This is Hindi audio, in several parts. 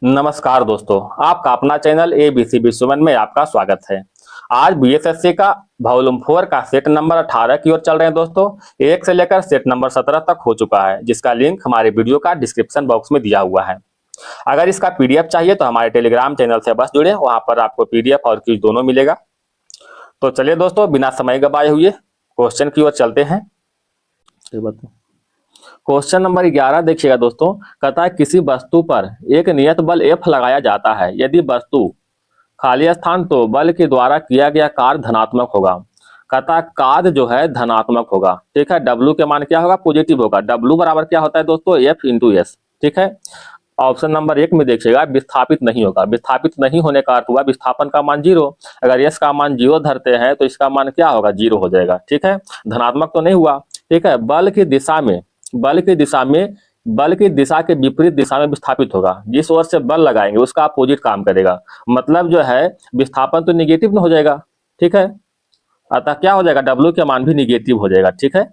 नमस्कार दोस्तों, आपका अपना चैनल ABC विश्ववन में आपका स्वागत है। आज बीएसएससी का वॉल्यूम 4 का सेट नंबर 18 की ओर चल रहे हैं दोस्तों। 1 से लेकर सेट नंबर 17 तक हो चुका है, जिसका लिंक हमारे वीडियो का डिस्क्रिप्शन बॉक्स में दिया हुआ है। अगर इसका पीडीएफ चाहिए तो हमारे टेलीग्राम चैनल से बस जुड़े, वहां पर आपको पीडीएफ और क्विज दोनों मिलेगा। तो चलिए दोस्तों, बिना समय गवाए हुए क्वेश्चन की ओर चलते हैं। क्वेश्चन नंबर 11 देखिएगा दोस्तों। कहता है किसी वस्तु पर एक नियत बल F लगाया जाता है, यदि वस्तु खाली स्थान तो बल के द्वारा किया गया कार्य धनात्मक होगा। कहता है कार्य जो है धनात्मक होगा। ठीक है, W के मान क्या होगा? पॉजिटिव होगा। W बराबर क्या होता है दोस्तों? F into S. ठीक है, ऑप्शन नंबर 1 में देखिएगा विस्थापित नहीं होगा। विस्थापित नहीं होने का अर्थ हुआ विस्थापन का मान 0। अगर एस का मान 0 धरते हैं तो इसका मान क्या होगा? 0 हो जाएगा। ठीक है, धनात्मक तो नहीं हुआ। ठीक है, बल की दिशा के विपरीत दिशा में विस्थापित होगा। जिस ओर से बल लगाएंगे उसका अपोजिट काम करेगा। मतलब जो है विस्थापन तो निगेटिव में हो जाएगा। ठीक है, अतः क्या हो जाएगा? W के मान भी निगेटिव हो जाएगा। ठीक है,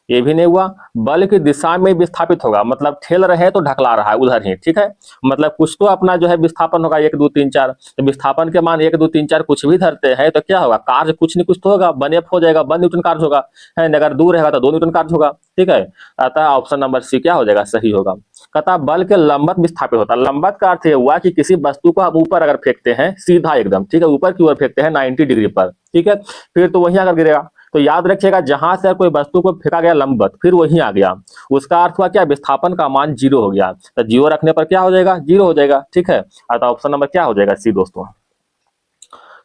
ये भी नहीं हुआ। बल की दिशा में विस्थापित होगा, मतलब ठेल रहे हैं तो ढकला रहा है उधर ही। ठीक है, मतलब कुछ तो अपना जो है विस्थापन होगा 1 2 3 4। तो विस्थापन के मान 1 2 3 4 कुछ भी धरते हैं तो क्या होगा? कार्य कुछ नहीं कुछ तो होगा। 1F हो जाएगा, 1 न्यूटन कार्य होगा है। अगर दूर रहेगा तो 2 न्यूटन कार्य होगा। ठीक है, अतः ऑप्शन नंबर सी क्या हो जाएगा? सही होगा। कहता बल के लंबवत विस्थापित होता है। लंबवत का अर्थ ये हुआ कि किसी वस्तु को आप ऊपर अगर फेंकते हैं सीधा एकदम, ठीक है, ऊपर की ओर फेंकते हैं 90 डिग्री पर, ठीक है, फिर तो वहीं आकर गिरेगा। तो याद रखिएगा जहां से कोई वस्तु को फेंका गया लंबवत फिर वहीं आ गया, उसका अर्थ हुआ क्या? विस्थापन का मान 0 हो गया। तो 0 रखने पर क्या हो जाएगा? 0 हो जाएगा। ठीक है, अतः ऑप्शन नंबर क्या हो जाएगा? सी दोस्तों।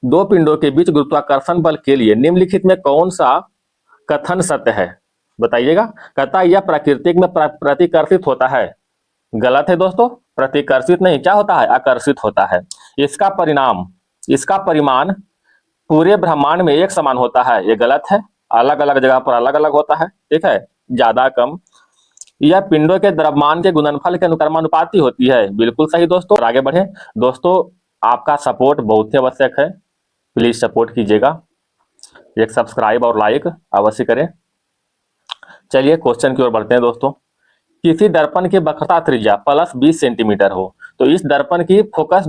दो पिंडों के बीच गुरुत्वाकर्षण बल के लिए निम्नलिखित में कौन सा कथन सत्य है? बताइएगा। कहता है यह प्राकृतिक में प्रतिकर्षित होता है। गलत है दोस्तों, प्रतिकर्षित नहीं, क्या होता है? आकर्षित होता है। इसका परिमाण पूरे ब्रह्मांड में एक समान होता है। ये गलत है, अलग अलग जगह पर अलग अलग होता है। ठीक है, ज्यादा कम। यह पिंडों के द्रव्यमान के गुणनफल के अनुक्रमानुपाती होती है। बिल्कुल सही दोस्तों। आगे बढ़े दोस्तों, आपका सपोर्ट बहुत ही आवश्यक है, प्लीज सपोर्ट कीजिएगा। एक सब्सक्राइब और लाइक अवश्य करें। चलिए क्वेश्चन की ओर बढ़ते हैं दोस्तों। किसी दर्पण की वक्रता त्रिज्या प्लस 20 सेंटीमीटर हो तो इस दर्पण की फोकस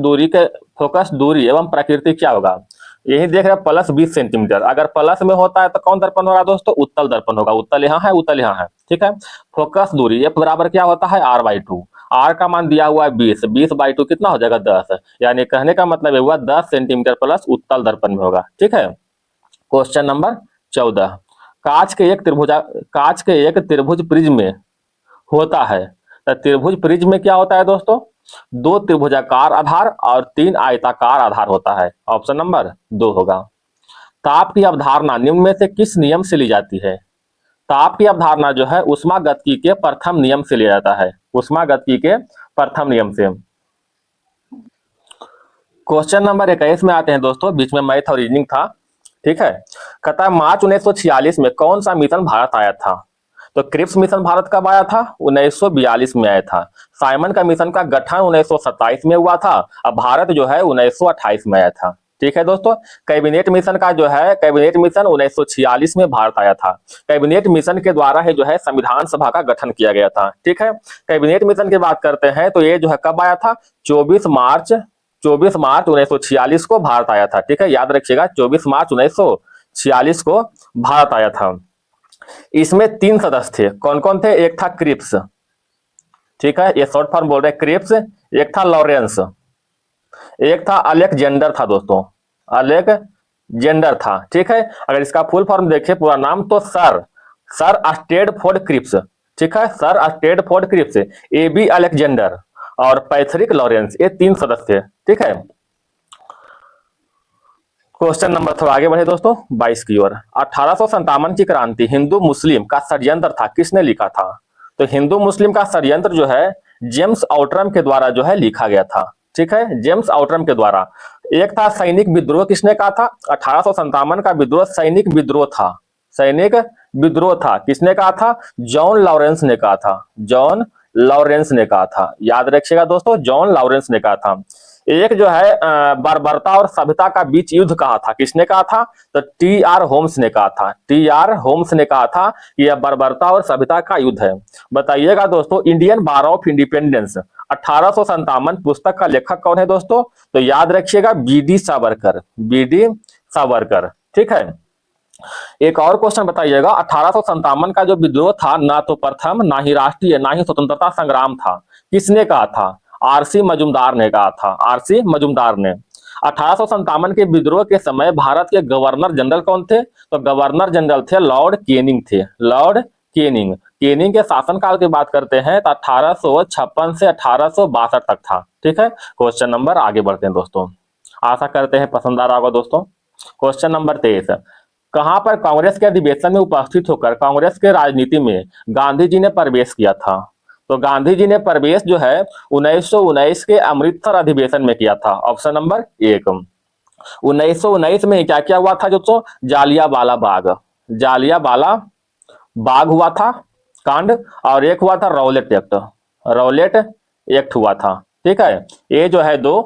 दूरी एवं प्रकृति क्या होगा? यही देख रहे हैं प्लस 20 सेंटीमीटर। अगर प्लस में होता है तो कौन दर्पण होगा दोस्तों? उत्तल दर्पण होगा। उत्तल यहाँ है, उत्तल यहाँ है। ठीक है, फोकस दूरी F बराबर क्या होता है? R/2। R का मान दिया हुआ है 20, 20/2 कितना हो जाएगा? 10। यानी कहने का मतलब हुआ 10 सेंटीमीटर प्लस उत्तल दर्पण में होगा। ठीक है, क्वेश्चन नंबर 14। कांच के एक त्रिभुज प्रिज्म में होता है। तो त्रिभुज प्रिज्म में क्या होता है दोस्तों? 2 त्रिभुजाकार आधार और 3 आयताकार आधार होता है। ऑप्शन नंबर 2 होगा। ताप की अवधारणा निम्न में से किस नियम से ली जाती है? ताप की अवधारणा जो है ऊष्मागतिकी के प्रथम नियम से लिया जाता है। ऊष्मागतिकी के प्रथम नियम से। क्वेश्चन नंबर 21 में आते हैं दोस्तों, बीच में मैथ और रीजनिंग था। ठीक है, कहता है मार्च 1946 में कौन सा मिशन भारत आया था? तो क्रिप्स मिशन भारत कब आया था? 1942 में आया था। साइमन का मिशन का गठन 1927 में हुआ था। अब भारत जो है 1928 में आया था। ठीक है दोस्तों, कैबिनेट मिशन का जो है कैबिनेट मिशन 1946 में भारत आया था। कैबिनेट मिशन के द्वारा ही जो है संविधान सभा का गठन किया गया था। ठीक है, कैबिनेट मिशन की बात करते हैं तो ये जो है कब आया था? 24 मार्च 1946 को भारत आया था। ठीक है, याद रखिएगा 24 मार्च 1946 को भारत आया था। इसमें 3 सदस्य थे। कौन कौन थे? एक था क्रिप्स, ठीक है, ये शॉर्ट फॉर्म बोल रहे हैं क्रिप्स। एक था लॉरेंस, एक था अलेक्जेंडर था दोस्तों, अलेक्जेंडर था। ठीक है, अगर इसका फुल फॉर्म देखें पूरा नाम तो सर स्टेडफोर्ड क्रिप्स। ठीक है, सर स्टेडफोर्ड क्रिप्स, AB अलेक्जेंडर और पैथरिक लॉरेंस, ये 3 सदस्य थे। ठीक है, क्वेश्चन नंबर थोड़ा आगे बढ़े दोस्तों 22 की ओर। 1857 की क्रांति हिंदू मुस्लिम का षड्यंत्र था, किसने लिखा था? तो हिंदू मुस्लिम का षड्यंत्र जो है जेम्स आउटरम के द्वारा जो है लिखा गया था। ठीक है, जेम्स आउटरम के द्वारा। एक था सैनिक विद्रोह, किसने कहा था? 1857 का विद्रोह सैनिक विद्रोह था। सैनिक विद्रोह था, किसने कहा था? जॉन लॉरेंस ने कहा था। जॉन लॉरेंस ने कहा था, याद रखिएगा दोस्तों, जॉन लॉरेंस ने कहा था। एक जो है बर्बरता और सभ्यता का बीच युद्ध कहा था, किसने कहा था? तो टी आर होम्स ने कहा था, टी आर होम्स ने कहा था कि यह बर्बरता और सभ्यता का युद्ध है। बताइएगा दोस्तों, इंडियन बार ऑफ इंडिपेंडेंस 1857 पुस्तक का लेखक कौन है दोस्तों? तो याद रखिएगा, B D Savarkar, B D Savarkar. ठीक है। एक और क्वेश्चन बताइएगा, 1857 का जो विद्रोह था, ना तो प्रथम, ना ही राष्ट्रीय, ना ही स्वतंत्रता संग्राम था, किसने कहा था? आरसी मजूमदार ने कहा था, आरसी मजूमदार ने। 1857 के विद्रोह के समय भारत के गवर्नर जनरल कौन थे? तो गवर्नर जनरल थे लॉर्ड केनिंग थे, लॉर्ड केनिंग। केनिंग के शासनकाल की बात करते हैं तो 1856 से 1862 तक था। ठीक है। क्वेश्चन नंबर आगे बढ़ते हैं दोस्तों, आशा करते हैं पसंद आ रहा होगा दोस्तों। क्वेश्चन नंबर 23, कहां पर कांग्रेस के अधिवेशन में उपस्थित होकर कांग्रेस के राजनीति में गांधी जी ने प्रवेश किया था? तो गांधी जी ने प्रवेश जो है 1919 के अमृतसर अधिवेशन में किया था। Option number 1। 1919 में क्या क्या हुआ था दोस्तों? जालियांवाला बाग, जालियांवाला बाग हुआ था कांड, और एक हुआ था रौलेट एक्ट, रौलेट एक्ट हुआ था। ठीक है। ये जो है दो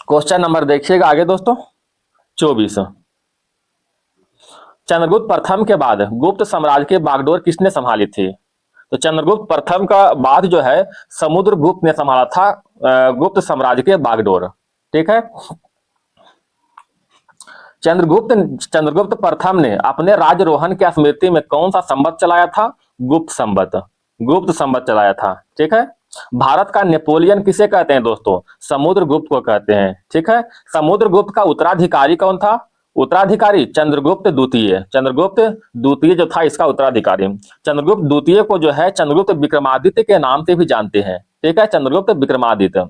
क्वेश्चन नंबर देखिएगा आगे दोस्तों। 24, चंद्रगुप्त प्रथम के बाद गुप्त साम्राज्य की बागडोर किसने संभाली थी? तो चंद्रगुप्त प्रथम का बाद जो है समुद्रगुप्त ने संभाला था गुप्त साम्राज्य के बागडोर। ठीक है। चंद्रगुप्त चंद्रगुप्त प्रथम ने अपने राजरोहण की स्मृति में कौन सा संवत चलाया था? गुप्त संवत, गुप्त संवत चलाया था। ठीक है। भारत का नेपोलियन किसे कहते हैं दोस्तों? समुद्रगुप्त को कहते हैं। ठीक है। समुद्रगुप्त का उत्तराधिकारी कौन था? उत्तराधिकारी चंद्रगुप्त द्वितीय, चंद्रगुप्त द्वितीय जो था इसका उत्तराधिकारी। चंद्रगुप्त द्वितीय को जो है चंद्रगुप्त विक्रमादित्य के नाम से भी जानते हैं। ठीक है, चंद्रगुप्त विक्रमादित्य।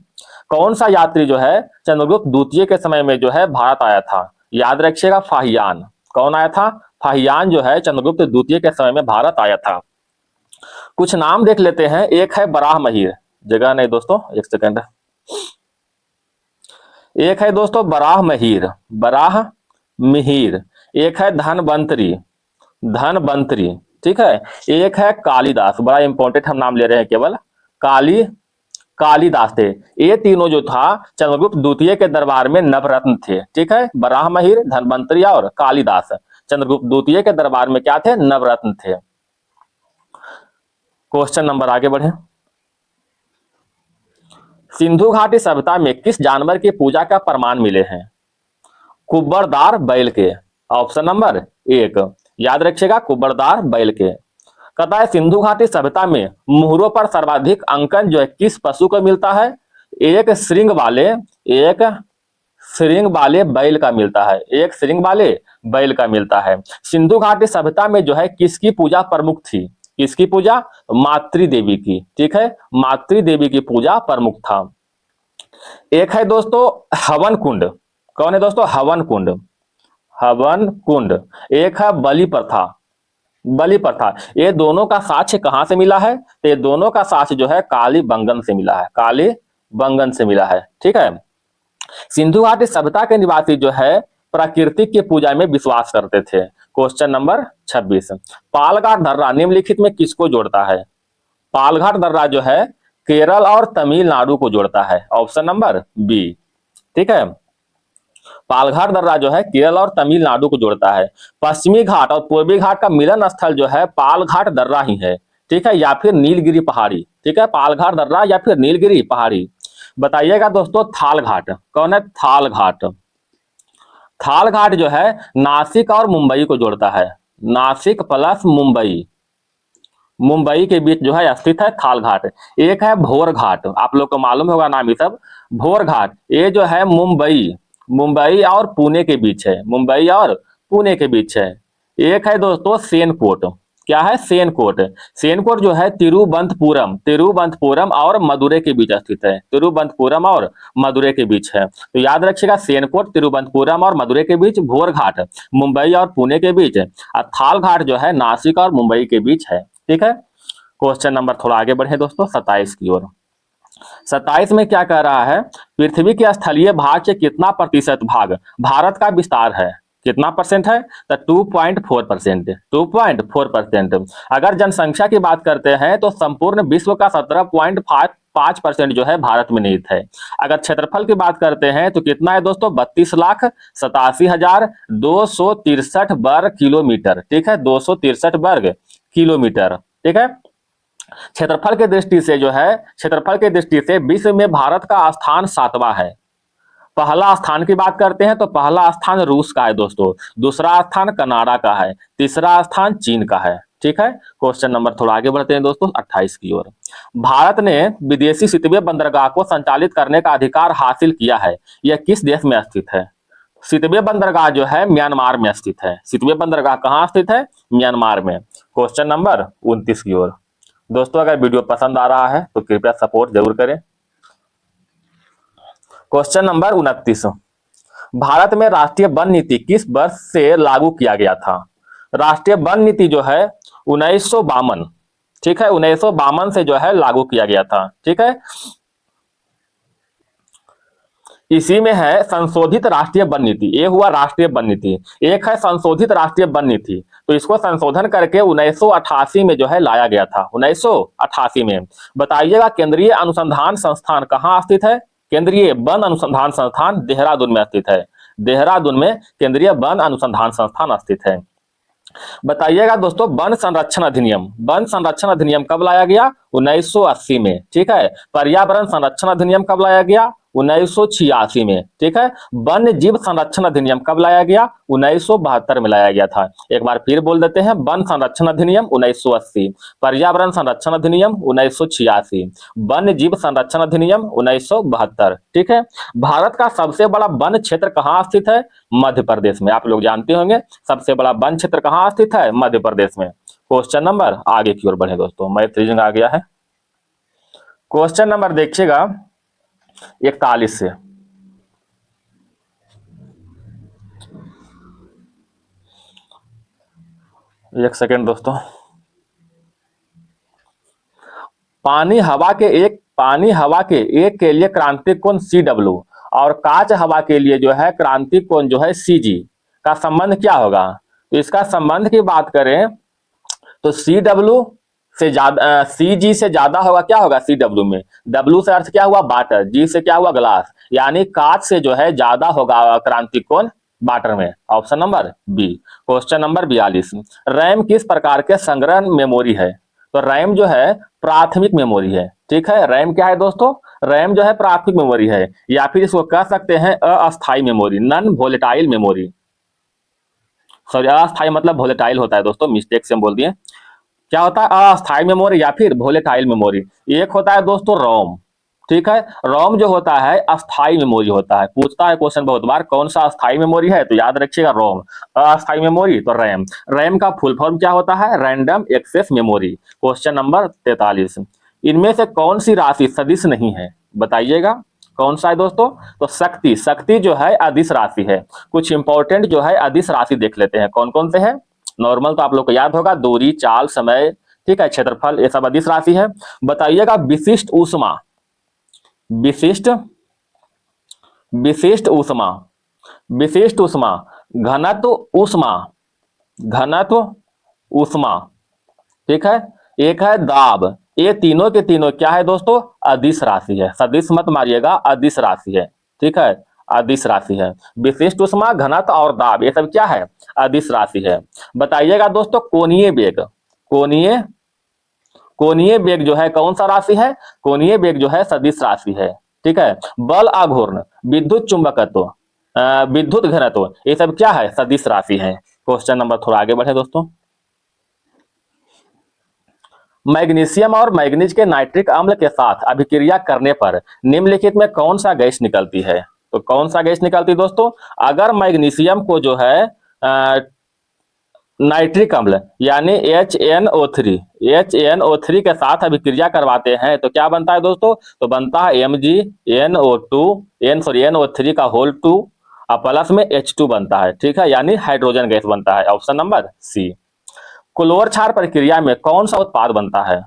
कौन सा यात्री जो है चंद्रगुप्त द्वितीय के समय में जो है भारत आया था? याद रखिएगा, फाहियान। कौन आया था? फाहियान जो है चंद्रगुप्त द्वितीय के समय में भारत आया था। कुछ नाम देख लेते हैं। एक है बराह महीर, जगह नहीं दोस्तों, एक सेकंड। एक है दोस्तों बराह महीर, बराह मिहिर। एक है धनवंतरी, धनवंतरी। ठीक है। एक है कालिदास, बड़ा इंपॉर्टेंट हम नाम ले रहे हैं केवल, कालिदास थे। ये तीनों जो था चंद्रगुप्त द्वितीय के दरबार में नवरत्न थे। ठीक है। बराह महीर, धनवंतरी और कालिदास चंद्रगुप्त द्वितीय के दरबार में क्या थे? नवरत्न थे। क्वेश्चन नंबर आगे बढ़े। सिंधु घाटी सभ्यता में किस जानवर की पूजा का प्रमाण मिले हैं? कुब्बरदार बैल के। ऑप्शन नंबर 1, याद रखिएगा, कुब्बरदार बैल के। कहता है सिंधु घाटी सभ्यता में मुहरों पर सर्वाधिक अंकन जो है किस पशु को मिलता है? एक श्रृंग वाले, एक श्रृंग वाले बैल का मिलता है, एक श्रृंग वाले बैल का मिलता है। सिंधु घाटी सभ्यता में जो है किसकी पूजा प्रमुख थी? किसकी पूजा? मातृ देवी की। ठीक है, मातृ देवी की पूजा प्रमुख था। एक है दोस्तों हवन कुंड। कौन है दोस्तों? हवन कुंड, हवन कुंड। एक है बलि प्रथा, बलि प्रथा। ये दोनों का साक्ष्य कहां से मिला है? तो ये दोनों का साक्ष्य जो है कालीबंगन से मिला है, कालीबंगन से मिला है। ठीक है। सिंधु घाटी सभ्यता के निवासी जो है प्रकृति की पूजा में विश्वास करते थे। क्वेश्चन नंबर 26, पालघाट दर्रा निम्नलिखित में किसको जोड़ता है? पालघाट दर्रा जो है केरल और तमिलनाडु को जोड़ता है। Option number B. ठीक है। पालघाट दर्रा जो है केरल और तमिलनाडु को जोड़ता है। पश्चिमी घाट और पूर्वी घाट का मिलन स्थल जो है पालघाट दर्रा ही है। ठीक है, या फिर नीलगिरी पहाड़ी। ठीक है, पालघाट दर्रा या फिर नीलगिरी पहाड़ी। बताइएगा दोस्तों थाल घाट। कौन है? थाल घाट। थाल घाट जो है नासिक और मुंबई को जोड़ता है। नासिक प्लस मुंबई, मुंबई के बीच जो है स्थित है थाल घाट। एक है भोर घाट, आप लोग को मालूम होगा नाम ये सब। भोर घाट ये जो है मुंबई, मुंबई और पुणे के बीच है, मुंबई और पुणे के बीच है। एक है दोस्तों सेनकोट। क्या है? सेनकोट। सेनकोट जो है तिरुवनंतपुरम, तिरुवनंतपुरम और मदुरै के बीच स्थित है। तिरुवनंतपुरम और मदुरै के बीच है। तो याद रखिएगा, सेनकोट तिरुवनंतपुरम और मदुरै के बीच, भोर घाट मुंबई और पुणे के बीच, और थाल घाट जो है नासिक और मुंबई के बीच है। ठीक है। क्वेश्चन नंबर थोड़ा आगे बढ़े दोस्तों 27 की ओर। 27 में क्या कह रहा है? पृथ्वी के स्थलीय भाग के कितना प्रतिशत भाग भारत का विस्तार है? कितना परसेंट है? तो 2.4%, 2.4%। अगर जनसंख्या की बात करते हैं तो संपूर्ण विश्व का 17.5 5% जो है भारत में निहित है। अगर क्षेत्रफल की बात करते हैं तो कितना है दोस्तों, 32,87,263 वर्ग किलोमीटर। ठीक है, 263 वर्ग किलोमीटर। ठीक है, क्षेत्रफल की दृष्टि से जो है, क्षेत्रफल की दृष्टि से विश्व में भारत का स्थान 7वां है। पहला स्थान की बात करते हैं तो पहला स्थान रूस का है दोस्तों, दूसरा स्थान कनाडा का है, तीसरा स्थान चीन का है। ठीक है, क्वेश्चन नंबर थोड़ा आगे बढ़ते हैं दोस्तों 28 की ओर। भारत ने विदेशी शीतवीय बंदरगाह को संचालित करने का अधिकार हासिल किया है, यह किस देश में स्थित है? शीतवीय बंदरगाह जो है म्यांमार में स्थित है। शीतवीय बंदरगाह कहाँ स्थित है? म्यांमार में। क्वेश्चन नंबर 29 की ओर। दोस्तों अगर वीडियो पसंद आ रहा है तो कृपया सपोर्ट जरूर करें। क्वेश्चन नंबर 29, भारत में राष्ट्रीय वन नीति किस वर्ष से लागू किया गया था? राष्ट्रीय वन नीति जो है 1952, ठीक है, 1952 से जो है लागू किया गया था। ठीक है, इसी में है संशोधित राष्ट्रीय वन नीति। ये हुआ राष्ट्रीय वन नीति, एक है संशोधित राष्ट्रीय वन नीति, तो इसको संशोधन करके 1988 में जो है लाया गया था। 1988 में। बताइएगा केंद्रीय अनुसंधान संस्थान कहाँ स्थित है? केंद्रीय वन अनुसंधान संस्थान देहरादून में स्थित है। देहरादून में केंद्रीय वन अनुसंधान संस्थान स्थित है। बताइएगा दोस्तों वन संरक्षण अधिनियम, वन संरक्षण अधिनियम कब लाया गया? 1980 में। ठीक है, पर्यावरण संरक्षण अधिनियम कब लाया गया? 1986 में। ठीक है, वन्य जीव संरक्षण अधिनियम कब लाया गया? 1972 में लाया गया था। एक बार फिर बोल देते हैं, वन संरक्षण अधिनियम 1980, पर्यावरण संरक्षण अधिनियम 1986, वन्य जीव संरक्षण अधिनियम 1972। ठीक है, भारत का सबसे बड़ा वन क्षेत्र कहाँ स्थित है? मध्य प्रदेश में। आप लोग जानते होंगे सबसे बड़ा वन क्षेत्र कहाँ स्थित है? मध्य प्रदेश में। क्वेश्चन नंबर आगे की ओर बढ़े दोस्तों, मैथ रीजनिंग आ गया है। क्वेश्चन नंबर देखिएगा 41 से। एक सेकेंड दोस्तों। पानी हवा के एक के लिए क्रांतिक कोण CW और कांच हवा के लिए जो है क्रांतिक कोण जो है CG का संबंध क्या होगा? तो इसका संबंध की बात करें तो CW से ज्यादा CG से ज्यादा होगा। क्या होगा CW में? W से अर्थ क्या हुआ? वाटर। G से क्या हुआ? ग्लास। यानी कांच से जो है ज्यादा होगा क्रांतिक कोण वाटर में। Option number B. Question number 42, RAM किस प्रकार के संग्रह मेमोरी है? तो रैम जो है प्राथमिक मेमोरी है। ठीक है, रैम क्या है दोस्तों? रैम जो है प्राथमिक मेमोरी है, या फिर इसको कह सकते हैं अस्थाई memory, non volatile memory. Sorry, अस्थाई मतलब वोलेटाइल होता है दोस्तों, मिस्टेक से हम बोल दिए। क्या होता है अस्थाई मेमोरी या फिर वोलेटाइल मेमोरी? एक होता है दोस्तों रोम। ठीक है, रोम जो होता है अस्थाई मेमोरी होता है। पूछता है क्वेश्चन बहुत बार कौन सा अस्थाई मेमोरी है, तो याद रखिएगा रोम। अस्थाई मेमोरी तो रैम। रैम का फुल फॉर्म क्या होता है? Random access memory. Question number 43, इनमें से कौन सी राशि सदिश नहीं है? बताइएगा कौन सा है दोस्तों? तो शक्ति। शक्ति जो है अदिश राशि है। कुछ इंपॉर्टेंट जो है अदिश राशि देख लेते हैं कौन कौन से है। नॉर्मल तो आप लोग को याद होगा, दूरी, चाल, समय, ठीक है, क्षेत्रफल, ये सब अदिश राशि है। बताइएगा विशिष्ट ऊष्मा, विशिष्ट विशिष्ट ऊष्मा, विशिष्ट ऊष्मा, घनत्व ऊष्मा, घनत्व ऊष्मा। ठीक है, एक है दाब। ये तीनों के तीनों क्या है दोस्तों? अदिश राशि है। सदिश मत मारिएगा, अदिश राशि है। ठीक है, अदिश राशि है। विशिष्ट ऊष्मा, घनत्व और दाब ये सब क्या है? अदिश राशि है। बताइएगा दोस्तों कोणीय वेग, कोणीय कोणीय वेग जो है कौन सा राशि है? कोणीय वेग जो है सदिश राशि है। ठीक है, बल आघूर्ण, विद्युत चुंबकत्व, विद्युत घनत्व, ये सब क्या है? सदिश राशि है। क्वेश्चन नंबर थोड़ा आगे बढ़े दोस्तों। मैग्नीशियम और मैग्नीज के नाइट्रिक अम्ल के साथ अभिक्रिया करने पर निम्नलिखित में कौन सा गैस निकलती है? तो कौन सा गैस निकलती है दोस्तों? अगर मैग्नीशियम को जो है नाइट्रिक अम्ल यानी HNO3 के साथ अभिक्रिया करवाते हैं तो क्या बनता है दोस्तों? तो बनता है NO3 का होल 2 और प्लस में H2 बनता है। ठीक है, यानी हाइड्रोजन गैस बनता है। ऑप्शन नंबर सी। क्लोर क्षार प्रक्रिया में कौन सा उत्पाद बनता है?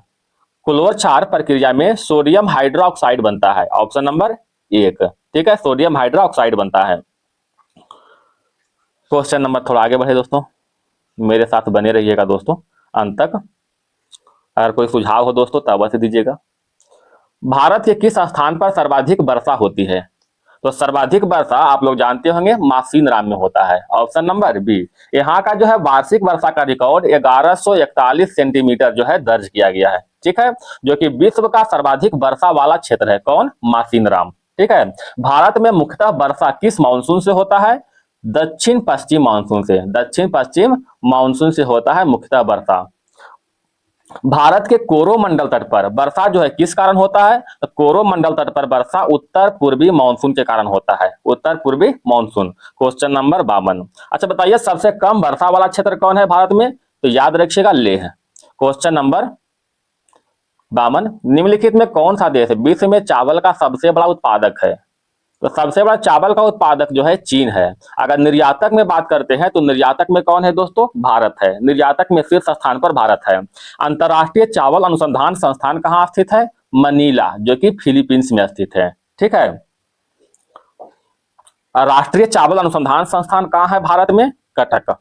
क्लोर क्षार प्रक्रिया में सोडियम हाइड्रोक्साइड बनता है। Option number 1। ठीक है, सोडियम हाइड्रोक्साइड बनता है। क्वेश्चन नंबर थोड़ा आगे बढ़े दोस्तों, मेरे साथ बने रहिएगा दोस्तों अंत तक। अगर कोई सुझाव हो दोस्तों तो अवश्य दीजिएगा। भारत के किस स्थान पर सर्वाधिक वर्षा होती है? तो सर्वाधिक वर्षा आप लोग जानते होंगे मासीनराम में होता है। Option number B. यहाँ का जो है वार्षिक वर्षा का रिकॉर्ड 1141 सेंटीमीटर जो है दर्ज किया गया है। ठीक है, जो कि विश्व का सर्वाधिक वर्षा वाला क्षेत्र है। कौन? मासीनराम। ठीक है। भारत में मुख्यतः वर्षा किस मानसून से होता है? दक्षिण पश्चिम मानसून से। दक्षिण पश्चिम मानसून से होता है मुख्यतः वर्षा। भारत के कोरोमंडल तट पर वर्षा जो है किस कारण होता है? तो कोरोमंडल तट पर वर्षा उत्तर पूर्वी मानसून के कारण होता है। उत्तर पूर्वी मानसून। Question number 52। अच्छा बताइए, सबसे कम वर्षा वाला क्षेत्र कौन है भारत में? तो याद रखिएगा, लेह। Question number 52। निम्नलिखित में कौन सा देश विश्व में चावल का सबसे बड़ा उत्पादक है? तो सबसे बड़ा चावल का उत्पादक जो है चीन है। अगर निर्यातक में बात करते हैं तो निर्यातक में कौन है दोस्तों? भारत है। निर्यातक में शीर्ष स्थान पर भारत है। अंतर्राष्ट्रीय चावल अनुसंधान संस्थान कहाँ स्थित है? मनीला, जो कि फिलीपींस में स्थित है। ठीक है। राष्ट्रीय चावल अनुसंधान संस्थान कहाँ है भारत में? कटक।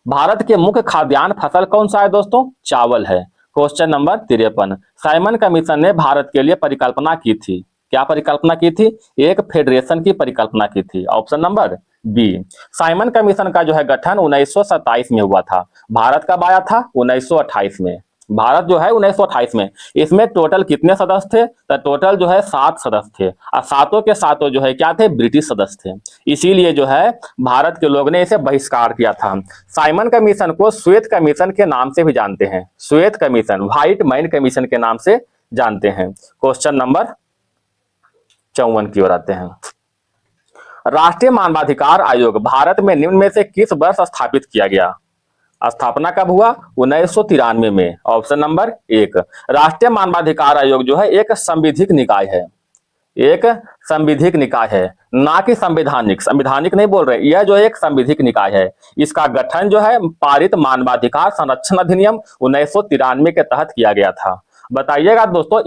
भारत के मुख्य खाद्यान्न फसल कौन सा है दोस्तों? चावल है। Question number 53। साइमन कमीशन ने भारत के लिए परिकल्पना की थी। क्या परिकल्पना की थी? एक फेडरेशन की परिकल्पना की थी। Option number B. Simon commission का जो है गठन 1927 में हुआ था। भारत कब आया था? 1928 में। भारत जो है 1928 में। इसमें टोटल कितने सदस्य थे? तो टोटल जो है 7 सदस्य थे, और सातों के सातों जो है क्या थे? ब्रिटिश सदस्य थे। इसीलिए जो है भारत के लोग ने इसे बहिष्कार किया था। साइमन कमीशन को श्वेत कमीशन के नाम से भी जानते हैं। श्वेत कमीशन, व्हाइट मैन कमीशन के नाम से जानते हैं। क्वेश्चन नंबर 54 की ओर आते हैं। राष्ट्रीय मानवाधिकार आयोग भारत में निम्न में से किस वर्ष स्थापित किया गया? स्थापना कब हुआ? 1993 में। Option number 1। राष्ट्रीय मानवाधिकार आयोग जो है एक संविधिक निकाय है। एक संविधिक निकाय है, ना कि संवैधानिक। संवैधानिक नहीं बोल रहे, यह जो एक संविधिक निकाय है। इसका गठन जो है पारित मानवाधिकार संरक्षण अधिनियम 1993 के तहत किया गया था। बताइएगा दोस्तों,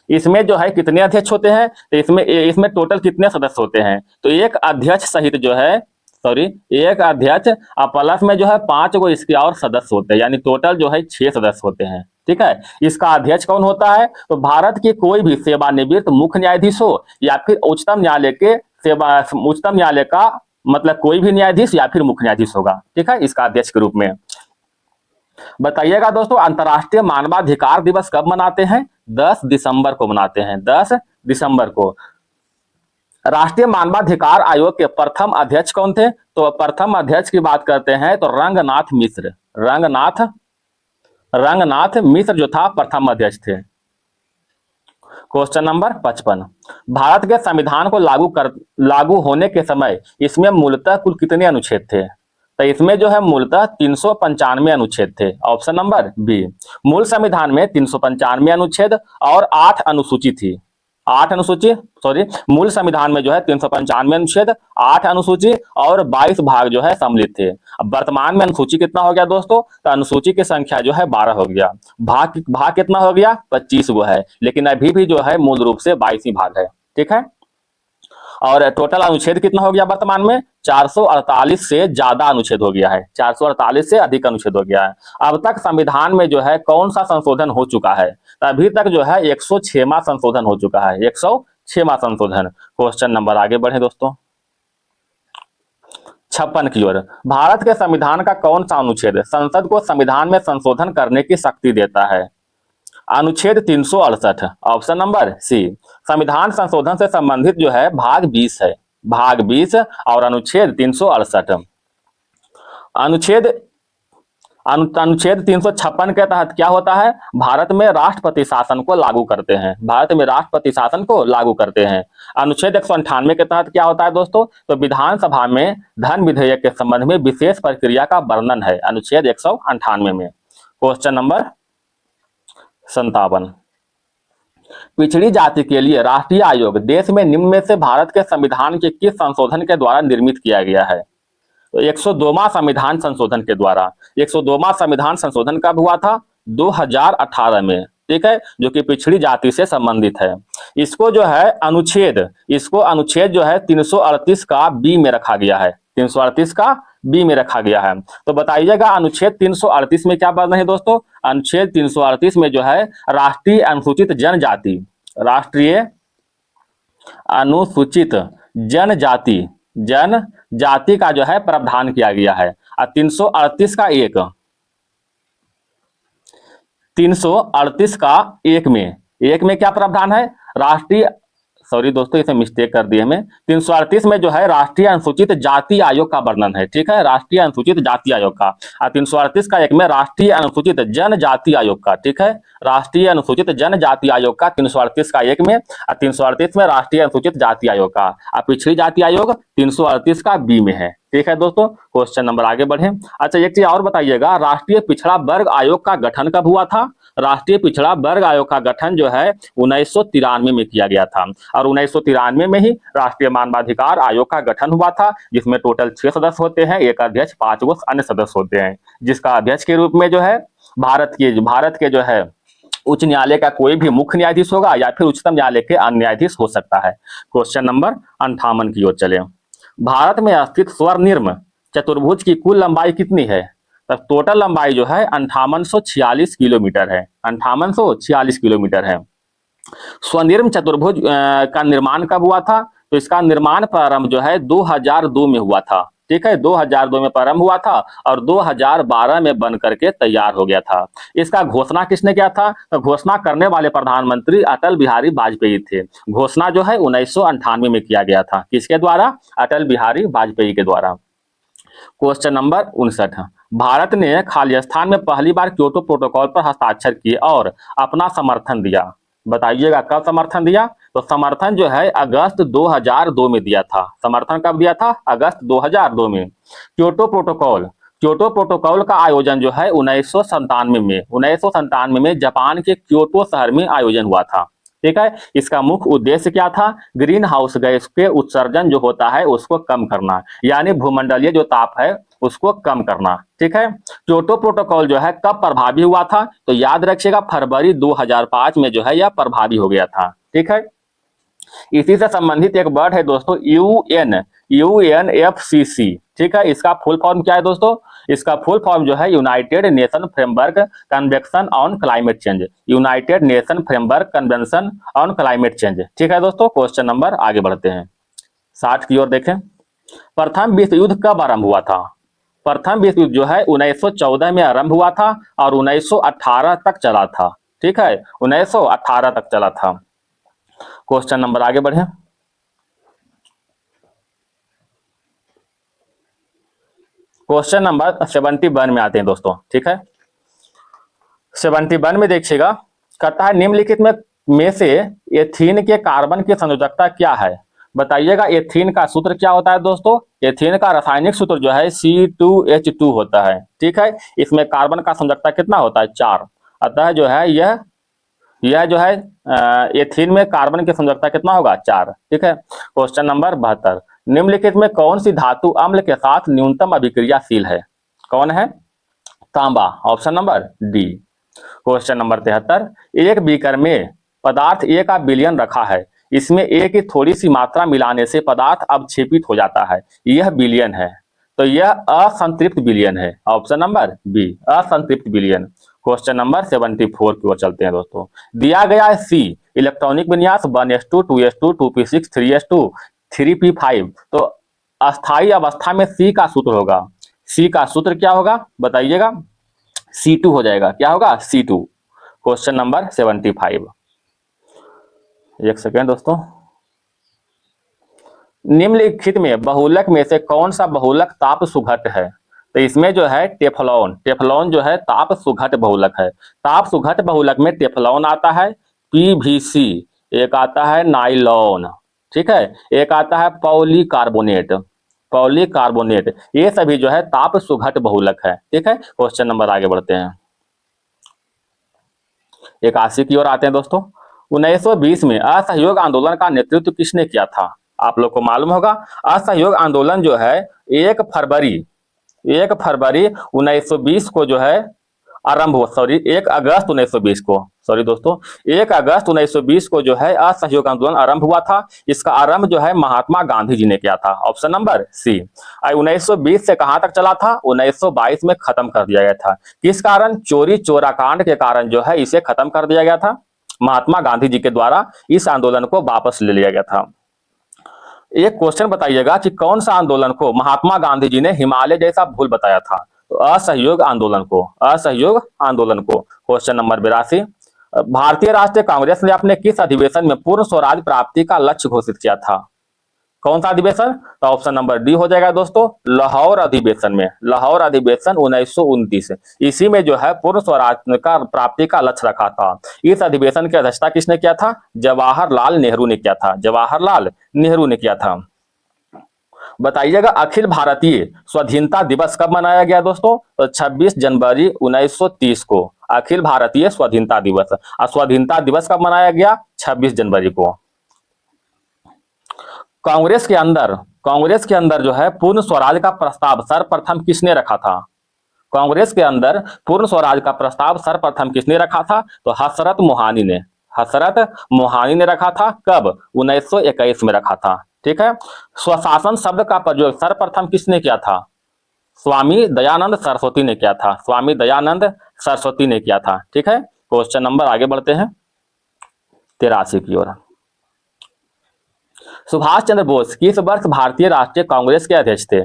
इसमें जो है कितने अध्यक्ष होते हैं? तो इसमें टोटल कितने सदस्य होते हैं? तो एक अध्यक्ष सहित जो है, सॉरी, एक अध्यक्ष और प्लस में जो है 5 गो इसके और सदस्य होते हैं, यानी टोटल जो है 6 सदस्य होते हैं। ठीक है। इसका अध्यक्ष कौन होता है? तो भारत की कोई भी सेवानिवृत्त मुख्य न्यायाधीश हो, या फिर उच्चतम न्यायालय का मतलब कोई भी न्यायाधीश या फिर मुख्य न्यायाधीश होगा। ठीक है, इसका अध्यक्ष के रूप में। बताइएगा दोस्तों, अंतर्राष्ट्रीय मानवाधिकार दिवस कब मनाते हैं? 10 दिसंबर को मनाते हैं। 10 दिसंबर को। राष्ट्रीय मानवाधिकार आयोग के प्रथम अध्यक्ष कौन थे? तो प्रथम अध्यक्ष की बात करते हैं तो रंगनाथ मिश्र। रंगनाथ मिश्र जो था प्रथम अध्यक्ष थे। Question number 55। भारत के संविधान को लागू होने के समय इसमें मूलतः कुल कितने अनुच्छेद थे? तो इसमें जो है मूलतः 395 अनुच्छेद थे। Option number B. मूल संविधान में 395 अनुच्छेद और 8 अनुसूची थी। 8 अनुसूची, सॉरी, मूल संविधान में जो है 395 अनुच्छेद, 8 अनुसूची और 22 भाग जो है सम्मिलित थे। अब वर्तमान में अनुसूची कितना हो गया दोस्तों? तो अनुसूची की संख्या जो है 12 हो गया। भाग कितना हो गया? 25 गो है, लेकिन अभी भी जो है मूल रूप से 22 ही भाग है। ठीक है। और टोटल अनुच्छेद कितना हो गया वर्तमान में? 448 से ज्यादा अनुच्छेद हो गया है। 448 से अधिक अनुच्छेद हो गया है। अब तक संविधान में जो है कौन सा संशोधन हो चुका है? तो अभी तक जो है 106वां संशोधन हो चुका है। 106वां संशोधन। क्वेश्चन नंबर आगे बढ़े दोस्तों, 56 की ओर। भारत के संविधान का कौन सा अनुच्छेद संसद को संविधान में संशोधन करने की शक्ति देता है? अनुच्छेद 368। Option number C. संविधान संशोधन से संबंधित जो है भाग 20 है। भाग 20 और अनुच्छेद 368। अनुच्छेद 356 के तहत क्या होता है? भारत में राष्ट्रपति शासन को लागू करते हैं। भारत में राष्ट्रपति शासन को लागू करते हैं। अनुच्छेद 198 के तहत क्या होता है दोस्तों? तो विधानसभा में धन विधेयक के संबंध में विशेष प्रक्रिया का वर्णन है, अनुच्छेद 198 में। Question number 57। पिछड़ी जाति के लिए राष्ट्रीय आयोग देश में निम्न में से भारत के संविधान के किस संशोधन के द्वारा निर्मित किया गया है? तो 102वां संविधान संशोधन के द्वारा। 102वां संविधान संशोधन कब हुआ था? 2018 में। ठीक है, जो कि पिछड़ी जाति से संबंधित है। इसको जो है अनुच्छेद जो है 338 का बी में रखा गया है। 338 का बी में रखा गया है। तो बताइएगा अनुच्छेद 338 में क्या वर्णन है दोस्तों? अनुच्छेद 338 में जो है राष्ट्रीय अनुसूचित जनजाति, राष्ट्रीय अनुसूचित जनजाति, जनजाति का जो है प्रावधान किया गया है। 338 का एक, 338 का एक में क्या प्रावधान है? राष्ट्रीय, सॉरी दोस्तों इसे मिस्टेक कर दी हमें, 338 में जो है राष्ट्रीय अनुसूचित जाति आयोग का वर्णन है, ठीक है, राष्ट्रीय अनुसूचित जाति आयोग का। 338 का एक में राष्ट्रीय अनुसूचित जनजाति आयोग का, ठीक है, राष्ट्रीय अनुसूचित जनजाति आयोग का 338 का एक में, 338 में राष्ट्रीय अनुसूचित जाति आयोग का। पिछड़ी जाति आयोग 338 का बी में है, ठीक है दोस्तों। क्वेश्चन नंबर आगे बढ़े। अच्छा एक चीज और बताइएगा, राष्ट्रीय पिछड़ा वर्ग आयोग का गठन कब हुआ था? राष्ट्रीय पिछड़ा वर्ग आयोग का गठन जो है 1993 में किया गया था, और 1993 में ही राष्ट्रीय मानवाधिकार आयोग का गठन हुआ था, जिसमें टोटल 6 सदस्य होते हैं, एक अध्यक्ष, 5 अन्य सदस्य होते हैं, जिसका अध्यक्ष के रूप में जो है भारत के जो है उच्च न्यायालय का कोई भी मुख्य न्यायाधीश होगा, या फिर उच्चतम न्यायालय के अन्य न्यायाधीश हो सकता है। क्वेश्चन नंबर 58 की ओर चले। भारत में स्थित स्वर्णिम चतुर्भुज की कुल लंबाई कितनी है? तब टोटल लंबाई जो है 5846 किलोमीटर है, 5846 किलोमीटर है। स्वर्णिम चतुर्भुज का निर्माण कब हुआ था? तो इसका निर्माण प्रारंभ जो है 2002 में हुआ था, ठीक है, 2002 में प्रारंभ हुआ था और 2012 में बन करके तैयार हो गया था। इसका घोषणा किसने किया था? तो घोषणा करने वाले प्रधानमंत्री अटल बिहारी वाजपेयी थे। घोषणा जो है 1998 में किया गया था, किसके द्वारा? अटल बिहारी वाजपेयी के द्वारा। क्वेश्चन नंबर 59, भारत ने खालिस्तान में पहली बार क्योटो प्रोटोकॉल पर हस्ताक्षर किए और अपना समर्थन दिया। बताइएगा कब समर्थन दिया? तो समर्थन जो है अगस्त 2002 में दिया था। समर्थन कब दिया था? अगस्त 2002 में। क्योटो प्रोटोकॉल का आयोजन जो है 1997 में जापान के क्योटो शहर में आयोजन हुआ था, ठीक है। इसका मुख्य उद्देश्य क्या था? ग्रीन हाउस गैस के उत्सर्जन जो होता है उसको कम करना, यानी भूमंडलीय जो ताप है उसको कम करना, ठीक है। क्योटो प्रोटोकॉल जो है कब प्रभावी हुआ था? तो याद रखिएगा फरवरी 2005 में जो है यह प्रभावी हो गया था, ठीक है। इसी से संबंधित एक वर्ड है दोस्तों UNFCC, ठीक है। इसका फुल फॉर्म क्या है दोस्तों? इसका फुल फॉर्म जो है United nation framework convention on climate change, United nation framework convention on climate change, ठीक है दोस्तों। क्वेश्चन नंबर आगे बढ़ते हैं 60 की ओर देखें। प्रथम विश्व युद्ध कब आरंभ हुआ था? प्रथम विश्व युद्ध जो है 1914 में आरंभ हुआ था और 1918 तक चला था, ठीक है, 1918 तक चला था। क्वेश्चन नंबर आगे बढ़े। क्वेश्चन नंबर 71 में आते हैं दोस्तों, ठीक है। 71 में देखिएगा, कहता है निम्नलिखित में से एथीन के कार्बन की संयोजकता क्या है? बताइएगा एथीन का सूत्र क्या होता है दोस्तों? एथीन का रासायनिक सूत्र जो है C2H2 होता है, ठीक है। इसमें कार्बन का संयोजकता कितना होता है? 4। अतः जो है यह जो है एथीन में कार्बन की संयोजकता कितना होगा? 4, ठीक है। क्वेश्चन नंबर 72, निम्नलिखित में कौन सी धातु अम्ल के साथ न्यूनतम अभिक्रियाशील है? कौन है? तांबा, option number D. Question number 73, एक बीकर में पदार्थ A का विलयन रखा है, इसमें A की थोड़ी सी मात्रा मिलाने से पदार्थ अवक्षेपित हो जाता है, यह विलयन है, तो यह असंतृप्त विलयन है, ऑप्शन नंबर बी, असंतृप्त विलयन। क्वेश्चन नंबर 74 की ओर चलते हैं दोस्तों। दिया गया है C इलेक्ट्रॉनिक विन्यास 1s2 2s2 2p6 3s2 3p5, तो अस्थायी अवस्था में C का सूत्र होगा। C का सूत्र क्या होगा? बताइएगा। C2 हो जाएगा, क्या होगा? C2। क्वेश्चन नंबर 75, एक सेकेंड दोस्तों। निम्नलिखित में बहुलक में से कौन सा बहुलक ताप सुघट है? तो इसमें जो है टेफ्लॉन जो है ताप सुघट बहुलक है। ताप सुघट बहुलक में टेफ्लॉन आता है, PVC, एक आता है नाइलॉन, ठीक है, एक आता है पॉलीकार्बोनेट, ये सभी जो है ताप सुघट बहुलक है, ठीक है। क्वेश्चन नंबर आगे बढ़ते हैं 81 की ओर आते हैं दोस्तों। 1920 में असहयोग आंदोलन का नेतृत्व किसने किया था? आप लोग को मालूम होगा असहयोग आंदोलन जो है 1 फरवरी 1920 को जो है आरंभ हुआ, सॉरी 1 अगस्त 1920 को, सॉरी दोस्तों 1 अगस्त 1920 को जो है असहयोग आंदोलन आरंभ हुआ था। इसका आरंभ जो है महात्मा गांधी जी ने किया था, ऑप्शन नंबर सी। 1920 से कहां तक चला था, 1922 में खत्म कर दिया गया था। किस कारण, चोरी चोरा कांड के कारण जो है इसे खत्म कर दिया गया था। महात्मा गांधी जी के द्वारा इस आंदोलन को वापस ले लिया गया था। एक क्वेश्चन बताइएगा कि कौन सा आंदोलन को महात्मा गांधी जी ने हिमालय जैसा भूल बताया था, तो असहयोग आंदोलन को, असहयोग आंदोलन को। क्वेश्चन नंबर 82, भारतीय राष्ट्रीय कांग्रेस ने अपने किस अधिवेशन में पूर्ण स्वराज प्राप्ति का लक्ष्य घोषित किया था। कौन सा अधिवेशन, तो ऑप्शन नंबर डी हो जाएगा दोस्तों, लाहौर अधिवेशन में, लाहौर अधिवेशन 1929। इसी में जो है पूर्ण स्वराज का प्राप्ति का लक्ष्य रखा था। इस अधिवेशन की अध्यक्षता किसने किया था, जवाहरलाल नेहरू ने किया था, जवाहरलाल नेहरू ने किया था। बताइएगा अखिल भारतीय स्वाधीनता दिवस कब मनाया गया दोस्तों, तो 26 जनवरी 1930 को अखिल भारतीय स्वाधीनता दिवस। और स्वाधीनता दिवस कब मनाया गया, 26 जनवरी को। कांग्रेस के अंदर जो है पूर्ण स्वराज का प्रस्ताव सर्वप्रथम किसने रखा था। कांग्रेस के अंदर पूर्ण स्वराज का प्रस्ताव सर्वप्रथम किसने रखा था, तो हसरत मोहानी ने, हसरत मोहानी ने रखा था। कब, 1921 में रखा था। ठीक है। स्वशासन शब्द का प्रयोग सर्वप्रथम किसने किया था, स्वामी दयानंद सरस्वती ने किया था, स्वामी दयानंद सरस्वती ने किया था। ठीक है। क्वेश्चन नंबर आगे बढ़ते हैं 83 की ओर। सुभाष चंद्र बोस किस वर्ष भारतीय राष्ट्रीय कांग्रेस के अध्यक्ष थे।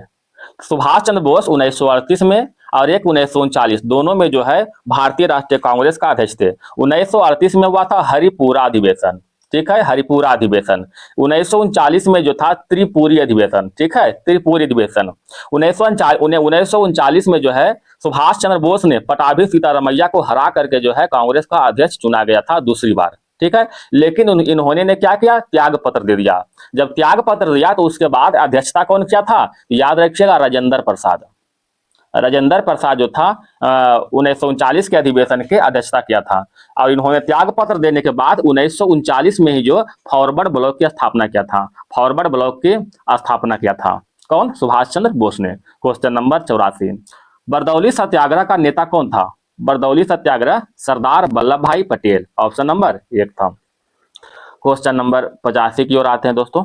सुभाष चंद्र बोस 1938 में और एक 1939, दोनों में जो है भारतीय राष्ट्रीय कांग्रेस का अध्यक्ष थे। 1938 में हुआ था हरिपुरा अधिवेशन। ठीक है, हरिपुरा अधिवेशन। 1939 में जो था त्रिपुरी अधिवेशन। ठीक है, त्रिपुरी अधिवेशन। 1939 में जो है सुभाष चंद्र बोस ने पटाभी सीतारमैया को हरा करके जो है कांग्रेस का अध्यक्ष चुना गया था दूसरी बार। ठीक है, लेकिन इन्होंने ने क्या किया, त्याग पत्र दे दिया। जब त्याग पत्र दिया तो उसके बाद अध्यक्षता कौन किया था, याद रखिएगा, राजेंद्र प्रसाद। राजेंद्र प्रसाद जो था 1939 के अधिवेशन के अध्यक्षता किया था। और इन्होंने त्याग पत्र देने के बाद 1939 में ही जो फॉरवर्ड ब्लॉक की स्थापना किया था, फॉरवर्ड ब्लॉक की स्थापना किया था। कौन, सुभाष चंद्र बोस ने। क्वेश्चन नंबर 84, बरदौली सत्याग्रह का नेता कौन था। बरदौली सत्याग्रह सरदार वल्लभ भाई पटेल, ऑप्शन नंबर 1 था। क्वेश्चन नंबर 85 की ओर आते हैं दोस्तों।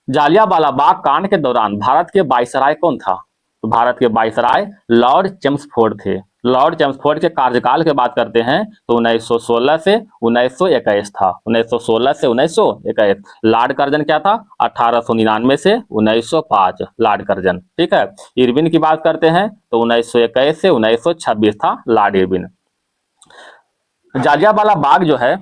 जालियांवाला बाग कांड के दौरान भारत के वायसराय कौन था, तो भारत के वायसराय लॉर्ड चेम्सफोर्ड थे। लॉर्ड चेम्सफोर्ड के कार्यकाल की बात करते हैं तो 1916 से 1921 था, 1916 से 1921। लॉर्ड कर्जन क्या था, 1899 से 1905 लॉर्ड कर्जन। ठीक है। इरविन की बात करते हैं तो 1921 से 1926 था लॉर्ड इरविन। जालियांवाला बाग जो है,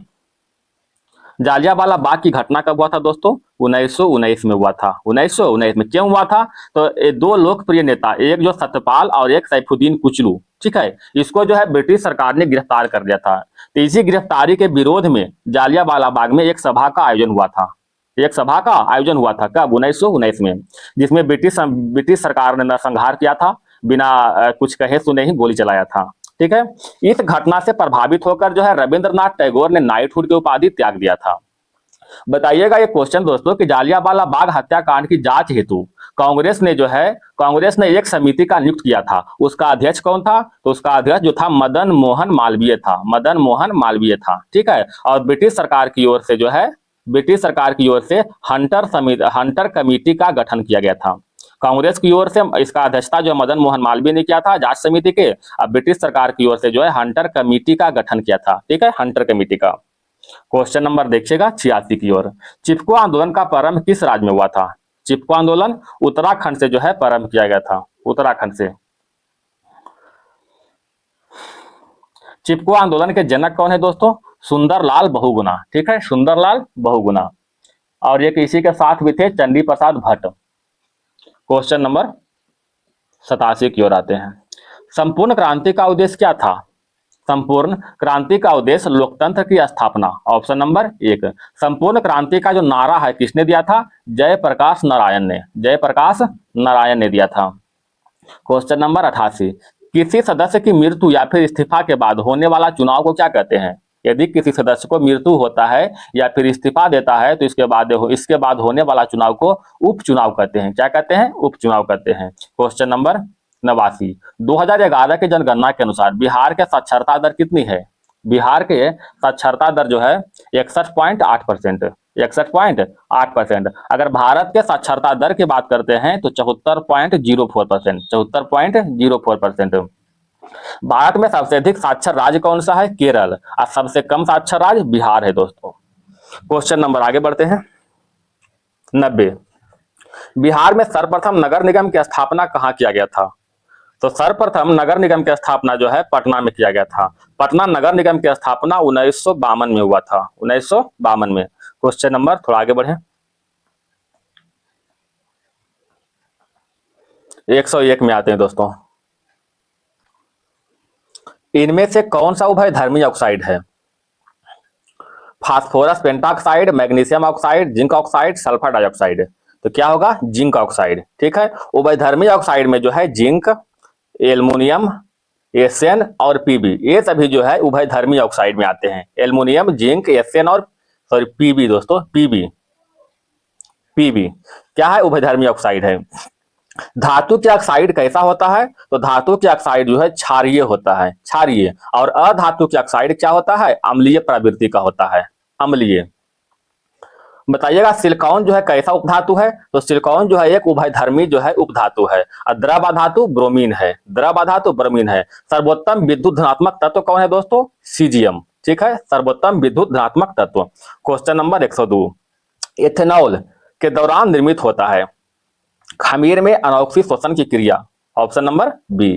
जालियांवाला बाग की घटना कब हुआ था दोस्तों, 1919 में हुआ था। 1919 में क्यों हुआ था, तो ये दो लोकप्रिय नेता, एक जो सत्यपाल और एक सैफुद्दीन कुचलू, ठीक है, इसको जो है ब्रिटिश सरकार ने गिरफ्तार कर लिया था। तो इसी गिरफ्तारी के विरोध में जालियांवाला बाग में एक सभा का आयोजन हुआ था। एक सभा का आयोजन हुआ था कब, 1919 में, जिसमें ब्रिटिश सरकार ने नरसंहार किया था, बिना कुछ कहे सुने ही गोली चलाया था। ठीक है। इस घटना से प्रभावित होकर जो है रविंद्रनाथ टैगोर ने नाइटहुड की उपाधि त्याग दिया था। बताइएगा ये क्वेश्चन दोस्तों कि जालियांवाला बाग हत्याकांड की जांच हेतु कांग्रेस ने एक समिति का नियुक्त किया था। उसका अध्यक्ष कौन था, तो उसका अध्यक्ष जो था मदन मोहन मालवीय था, मदन मोहन मालवीय था। ठीक है। और ब्रिटिश सरकार की ओर से जो है, ब्रिटिश सरकार की ओर से हंटर कमेटी का गठन किया गया था। कांग्रेस की ओर से इसका अध्यक्षता जो मदन मोहन मालवीय ने किया था जांच समिति के, और ब्रिटिश सरकार की ओर से जो है हंटर कमेटी का गठन किया था। ठीक है, हंटर कमेटी का। क्वेश्चन नंबर देखिएगा 86 की ओर। चिपको आंदोलन का प्रारंभ किस राज्य में हुआ था। चिपको आंदोलन उत्तराखंड से जो है प्रारंभ किया गया था, उत्तराखंड से। चिपको आंदोलन के जनक कौन है दोस्तों, सुंदरलाल बहुगुणा। ठीक है, सुंदरलाल बहुगुणा। और एक इसी के साथ भी थे चंडी प्रसाद भट्ट। क्वेश्चन नंबर 87 की ओर आते हैं। संपूर्ण क्रांति का उद्देश्य क्या था। संपूर्ण क्रांति का उद्देश्य लोकतंत्र की स्थापना, ऑप्शन नंबर 1। संपूर्ण क्रांति का जो नारा है किसने दिया था, जयप्रकाश नारायण ने, जयप्रकाश नारायण ने दिया था। क्वेश्चन नंबर 88, किसी सदस्य की मृत्यु या फिर इस्तीफा के बाद होने वाला चुनाव को क्या कहते हैं। यदि किसी सदस्य को मृत्यु होता है या फिर इस्तीफा देता है तो इसके बाद होने वाला चुनाव को उपचुनाव कहते हैं। क्या कहते हैं, उपचुनाव कहते हैं। Question number 89। 2011 की जनगणना के अनुसार बिहार के साक्षरता दर कितनी है? बिहार के साक्षरता दर जो है 61.8%। 61.8%। अगर भारत के साक्षरता दर की बात करते हैं तो 74.04%। 74.04%। भारत में सबसे अधिक साक्षर राज्य कौन सा है? केरल। और सबसे कम साक्षर राज्य बिहार है दोस्तों। क्वेश्चन नंबर आगे बढ़ते हैं 90। बिहार में सर्वप्रथम नगर निगम की स्थापना कहाँ किया गया था? तो सर्वप्रथम नगर निगम की स्थापना जो है पटना में किया गया था। पटना नगर निगम की स्थापना 1952 में हुआ था। 1952 में। क्वेश्चन नंबर थोड़ा आगे बढ़े 101 में आते हैं दोस्तों। इनमें से कौन सा उभयधर्मी ऑक्साइड है? Phosphorus pentoxide, magnesium oxide, zinc oxide, sulphur dioxide. तो क्या होगा? Zinc oxide. ठीक है। उभयधर्मी ऑक्साइड में जो है जिंक, एल्युमिनियम, एसएन और पीबी, ये सभी जो है उभयधर्मी ऑक्साइड में आते हैं। एल्युमिनियम, जिंक, एसएन और सॉरी पीबी दोस्तों, पीबी। पीबी क्या है? उभयधर्मी ऑक्साइड है। धातु के ऑक्साइड कैसा होता है? तो धातु के ऑक्साइड जो है क्षारीय होता है, क्षारीय। और अधातु के ऑक्साइड क्या होता है? अम्लीय प्रवृत्ति का होता है, अम्लीय। बताइएगा सिलिकॉन जो है कैसा उपधातु है? तो सिलिकॉन जो है एक उभयधर्मी जो है उपधातु है। और द्रव अधातु ब्रोमीन है, द्रव अधातु ब्रोमीन है। सर्वोत्तम विद्युत धनात्मक तत्व कौन है दोस्तों? सीजियम। ठीक है, सर्वोत्तम विद्युत धनात्मक तत्व। Question number 102। इथेनॉल के दौरान निर्मित होता है खमीर में अनोक्सी शोषण की क्रिया। Option number B.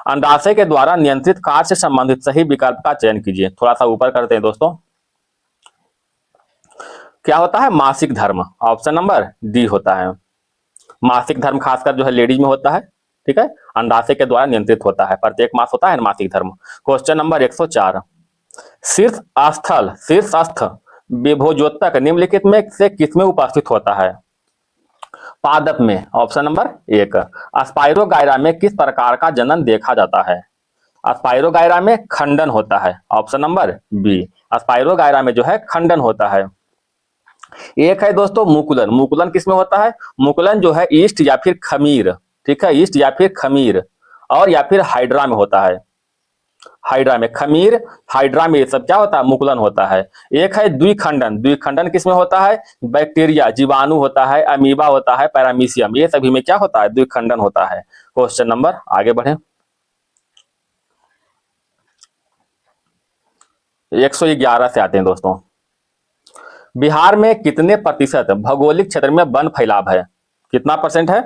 अंडाशय के द्वारा नियंत्रित कार्य से संबंधित सही विकल्प का चयन कीजिए। थोड़ा सा ऊपर करते हैं दोस्तों। क्या होता है? मासिक धर्म। ऑप्शन नंबर डी होता है। मासिक धर्म खासकर जो है लेडीज में होता है। ठीक है, अंडाशय के द्वारा नियंत्रित होता है, प्रत्येक मास होता है मासिक धर्म। Question number 104। शीर्ष स्थल, शीर्षस्थ विभोजोतक निम्नलिखित में से किसमें उपस्थित होता है? पादप में। Option number 1। स्पाइरोगायरा में किस प्रकार का जनन देखा जाता है? स्पाइरोगायरा में खंडन होता है। Option number B. स्पाइरोगायरा में जो है खंडन होता है। एक है दोस्तों मुकुलन। मुकुलन किसमें होता है? मुकुलन जो है ईस्ट या फिर खमीर, ठीक है, ईस्ट या फिर खमीर और या फिर हाइड्रा में होता है। हाइड्रा में, खमीर, हाइड्रा में ये सब क्या होता है? मुकुलन होता है। एक है द्विखंडन। द्विखंडन किसमें होता है? बैक्टीरिया, जीवाणु होता है, अमीबा होता है, पैरामीशियम, ये सभी में क्या होता है? द्विखंडन होता है। क्वेश्चन नंबर आगे बढ़े 111 से आते हैं दोस्तों। बिहार में कितने प्रतिशत भौगोलिक क्षेत्र में वन फैलाव है? कितना परसेंट है?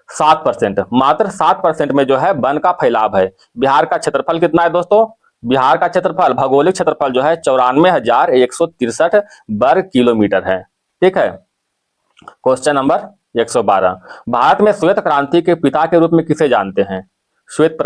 7%। मात्र 7% में जो है वन का फैलाव है। बिहार का क्षेत्रफल कितना है दोस्तों? बिहार का क्षेत्रफल, भौगोलिक क्षेत्रफल जो है 94,163 वर्ग किलोमीटर है। ठीक है। Question number 112। भारत में श्वेत क्रांति के पिता के रूप में किसे जानते हैं? श्वेत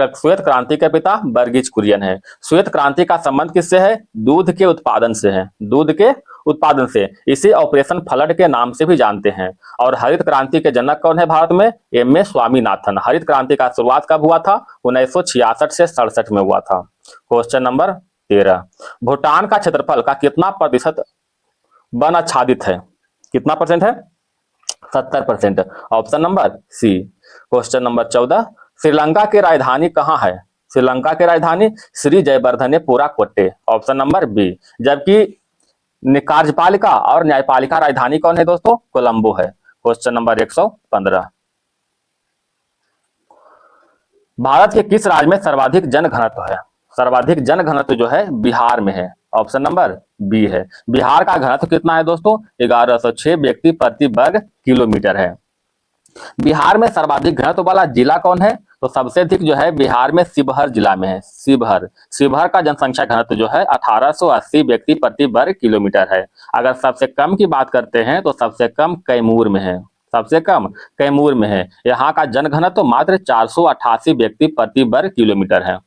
क्रांति के पिता वर्गीज कुरियन है। श्वेत क्रांति का संबंध किससे है? दूध के उत्पादन से है, दूध के उत्पादन से। इसे ऑपरेशन फ्लड के नाम से भी जानते हैं। और हरित क्रांति के जनक कौन है भारत में? M S Swaminathan. हरित क्रांति का शुरुआत कब हुआ था? 1966 से 67 में हुआ था। Question number 13। भूटान का क्षेत्रफल का कितना प्रतिशत वन आच्छादित है? कितना परसेंट है? 70%। Option number C. Question number 14। Sri Lanka की राजधानी कहाँ है? श्रीलंका की राजधानी Sri Jayawardenepura Kotte. Option number B. जबकि कार्यपालिका और न्यायपालिका राजधानी कौन है दोस्तों? कोलंबो है। Question number 115। भारत के किस राज्य में सर्वाधिक जनघनत्व है? सर्वाधिक जनघनत्व जो है बिहार में है। ऑप्शन नंबर बी है। बिहार का घनत्व कितना है दोस्तों? 1106 व्यक्ति प्रति वर्ग किलोमीटर है। बिहार में सर्वाधिक घनत्व वाला जिला कौन है? तो सबसे अधिक जो है बिहार में शिवहर जिला में है। शिवहर, शिवहर का जनसंख्या घनत्व जो है 1880 व्यक्ति प्रति वर्ग किलोमीटर है। अगर सबसे कम की बात करते हैं तो सबसे कम कैमूर में है। सबसे कम कैमूर में है। यहाँ का जनघनत्व मात्र 488 व्यक्ति प्रति वर्ग किलोमीटर है।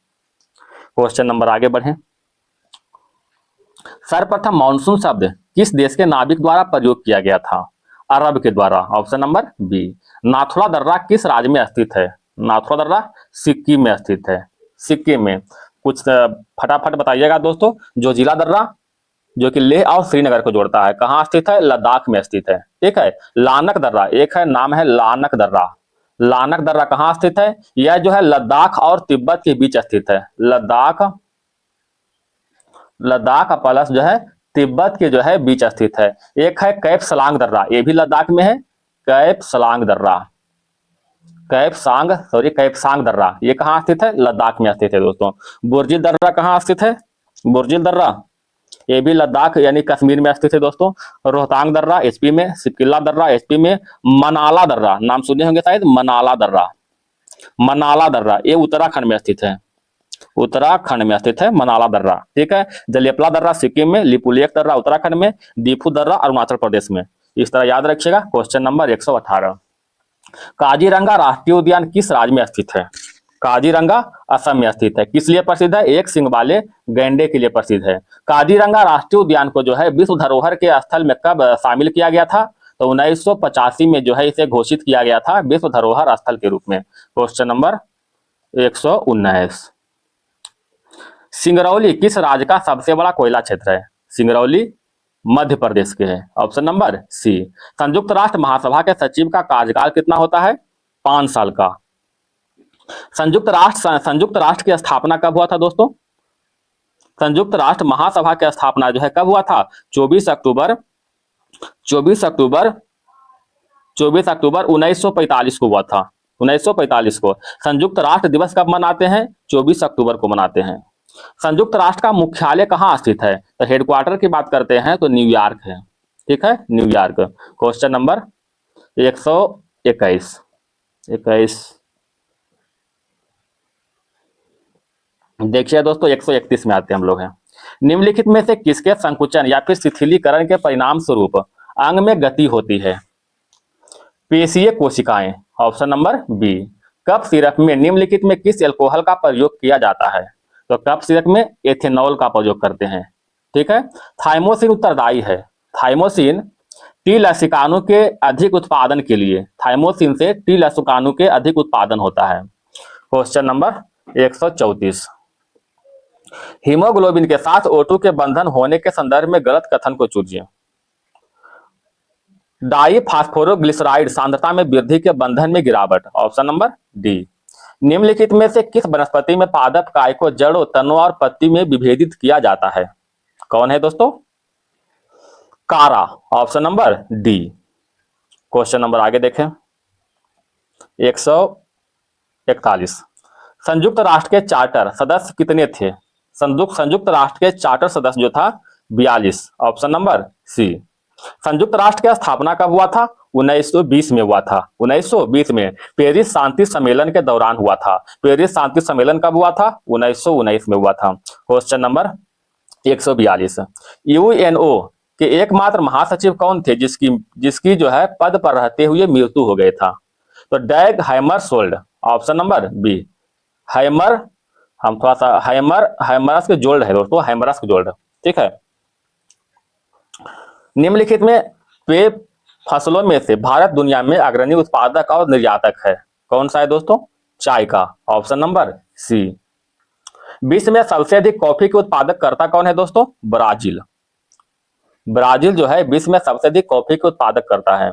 क्वेश्चन नंबर आगे बढ़े। सर्वप्रथम मानसून शब्द किस देश के नाविक द्वारा प्रयोग किया गया था? अरब के द्वारा। Option number B. नाथुला दर्रा किस राज्य में स्थित है? नाथुला दर्रा सिक्किम में स्थित है। सिक्किम में। कुछ फटाफट बताइएगा दोस्तों। जो जिला दर्रा जो कि लेह और श्रीनगर को जोड़ता है, कहाँ स्थित है? लद्दाख में स्थित है। ठीक है। लानक दर्रा, एक है नाम है लानक दर्रा। लानक दर्रा कहाँ स्थित है? यह जो है लद्दाख और तिब्बत के बीच स्थित है। लद्दाख लद्दाख प्लस जो है तिब्बत के जो है बीच स्थित है। एक है कैप सलांग दर्रा, ये भी लद्दाख में है। कैप सलांग दर्रा, कैपसांग दर्रा, ये कहाँ स्थित है? लद्दाख में स्थित है दोस्तों। बुर्जिल दर्रा कहाँ स्थित है? बुर्जिल दर्रा ये भी लद्दाख यानी कश्मीर में स्थित है दोस्तों। रोहतांग दर्रा एचपी में, सिपकिला दर्रा एचपी में, मनाला दर्रा नाम सुने होंगे शायद, मनाला दर्रा, मनाला दर्रा ये उत्तराखंड में स्थित है। उत्तराखंड में स्थित है मनाला दर्रा, ठीक है। जलियपला दर्रा सिक्किम में, लिपुलेख दर्रा उत्तराखंड में, दीफू दर्रा अरुणाचल प्रदेश में। इस तरह याद रखिएगा। क्वेश्चन नंबर 118, काजीरंगा राष्ट्रीय उद्यान किस राज्य में स्थित है? काजीरंगा असम में स्थित है। किस लिए प्रसिद्ध है? एक सिंग वाले गैंडे के लिए प्रसिद्ध है। काजीरंगा राष्ट्रीय उद्यान को जो है विश्व धरोहर के स्थल में कब शामिल किया गया था? तो 1985 में जो है इसे घोषित किया गया था विश्व धरोहर स्थल के रूप में। क्वेश्चन नंबर 119, सिंगरौली किस राज्य का सबसे बड़ा कोयला क्षेत्र है? सिंगरौली मध्य प्रदेश के है। Option number C. संयुक्त राष्ट्र महासभा के सचिव का कार्यकाल कितना होता है? 5 साल का। संयुक्त राष्ट्र की स्थापना कब हुआ था दोस्तों? संयुक्त राष्ट्र महासभा की स्थापना जो है कब हुआ था? 24 अक्टूबर 1945 को हुआ था। 1945 को। संयुक्त राष्ट्र दिवस कब मनाते हैं? 24 अक्टूबर को मनाते हैं। संयुक्त राष्ट्र का मुख्यालय कहाँ स्थित है? तो हेडक्वार्टर की बात करते हैं तो न्यूयॉर्क है, ठीक है, न्यूयॉर्क। क्वेश्चन नंबर 121, देखिए दोस्तों 131 में आते हैं हम लोग हैं। निम्नलिखित में से किसके संकुचन या फिर शिथिलीकरण के परिणाम स्वरूप अंग में गति होती है? पेशीय कोशिकाएं। Option number B. Cough syrup में निम्नलिखित में किस एल्कोहल का प्रयोग किया जाता है? तो कफ सिरप में एथेनॉल का प्रयोग करते हैं, ठीक है। थाइमोसिन उत्तरदायी है। थाइमोसिन टी लसिकाणु के अधिक उत्पादन के लिए, थाइमोसिन से टी लसिकाणु के अधिक उत्पादन होता है। क्वेश्चन नंबर 134, हीमोग्लोबिन के साथ O2 के बंधन होने के संदर्भ में गलत कथन को चुनिए। डाईफास्फोरोग्लिसराइड सांद्रता में वृद्धि के बंधन में गिरावट। Option number D. निम्नलिखित में से किस वनस्पति में पादप काय को जड़ों, तनों और पत्ती में विभेदित किया जाता है? कौन है दोस्तों? कारा। Option number D. Question number आगे देखें 141, संयुक्त राष्ट्र के चार्टर सदस्य कितने थे? संयुक्त राष्ट्र के चार्टर सदस्य जो था 42। Option number C. संयुक्त राष्ट्र की स्थापना कब हुआ था? 1920 में हुआ था। 1920 में पेरिस शांति सम्मेलन के दौरान हुआ था। पेरिस शांति सम्मेलन कब हुआ था? 1919 में हुआ था। क्वेश्चन नंबर 142, यूएनओ के एकमात्र महासचिव कौन थे जिसकी जो है पद पर रहते हुए मृत्यु हो गया था? तो Dag Hammarskjold. Option number B. हम थोड़ा सा हैमरस के जोल्ड है दोस्तों, हैमरस के जोल्ड, ठीक है। निम्नलिखित में पेय फसलों में से भारत दुनिया में अग्रणी उत्पादक और निर्यातक है। कौन सा है दोस्तों? चाय का। Option number C. विश्व में सबसे अधिक कॉफी के उत्पादक करता कौन है दोस्तों? ब्राजील। ब्राजील जो है विश्व में सबसे अधिक कॉफी के उत्पादक करता है।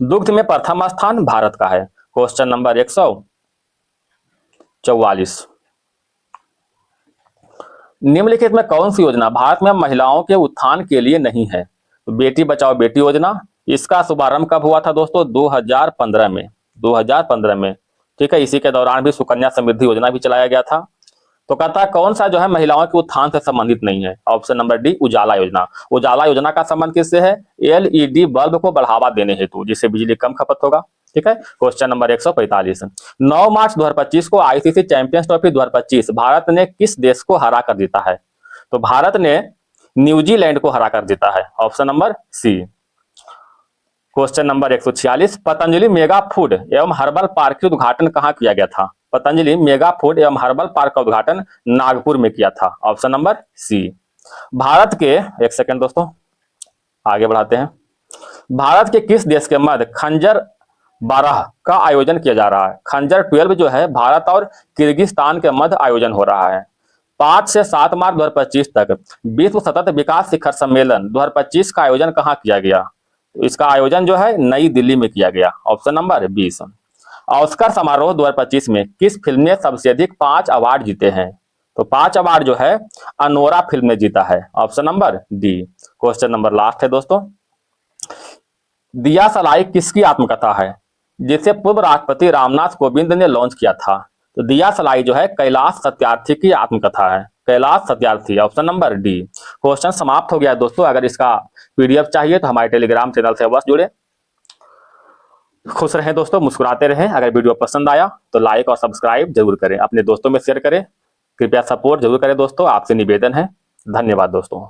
दुग्ध में प्रथम स्थान भारत का है। क्वेश्चन नंबर 144, निम्नलिखित में कौन सी योजना भारत में महिलाओं के उत्थान के लिए नहीं है? बेटी बचाओ बेटी योजना, इसका शुभारंभ कब हुआ था दोस्तों? 2015 में। 2015 में, ठीक है। इसी के दौरान भी सुकन्या समृद्धि योजना भी चलाया गया था। तो कहता है कौन सा जो है महिलाओं के उत्थान से संबंधित नहीं है? ऑप्शन नंबर डी, उजाला योजना। उजाला योजना का संबंध किससे है? एलईडी बल्ब को बढ़ावा देने हेतु, जिससे बिजली कम खपत होगा, ठीक है। क्वेश्चन नंबर 145, 9 मार्च 2025 को आईसीसी चैंपियंस ट्रॉफी 2025 भारत ने किस देश को हरा कर जीता है? तो भारत ने न्यूजीलैंड को हरा कर जीता है। Option number C. Question number 146, Patanjali mega food एवं हर्बल पार्क का उद्घाटन कहाँ किया गया था? पतंजलि मेगा फूड एवं हर्बल पार्क का उद्घाटन नागपुर में किया था। ऑप्शन नंबर सी। भारत के, एक सेकंड दोस्तों आगे बढ़ाते हैं, भारत के किस देश के मध्य खंजर 12 का आयोजन किया जा रहा है? खंजर 12 जो है भारत और किर्गिस्तान के मध्य आयोजन हो रहा है। 5 से 7 मार्च 2025 तक विश्व सतत विकास शिखर सम्मेलन 2025 का आयोजन कहाँ किया गया? तो इसका आयोजन जो है नई दिल्ली में किया गया। Option number 20। ऑस्कर समारोह 2025 में किस फिल्म ने सबसे अधिक 5 अवार्ड जीते हैं? तो 5 अवार्ड जो है अनोरा फिल्म ने जीता है, option number D. Question number last है दोस्तों, दिया सलाई किसकी आत्मकथा है जिसे पूर्व राष्ट्रपति रामनाथ कोविंद ने लॉन्च किया था? तो दिया सलाई जो है कैलाश सत्यार्थी की आत्मकथा है, Kailash Satyarthi, option number D. Question समाप्त हो गया दोस्तों। अगर इसका पीडीएफ चाहिए तो हमारे टेलीग्राम चैनल से अवश्य जुड़े। खुश रहें दोस्तों, मुस्कुराते रहें। अगर वीडियो पसंद आया तो लाइक और सब्सक्राइब जरूर करें, अपने दोस्तों में शेयर करें, कृपया सपोर्ट जरूर करें दोस्तों, आपसे निवेदन है। धन्यवाद दोस्तों।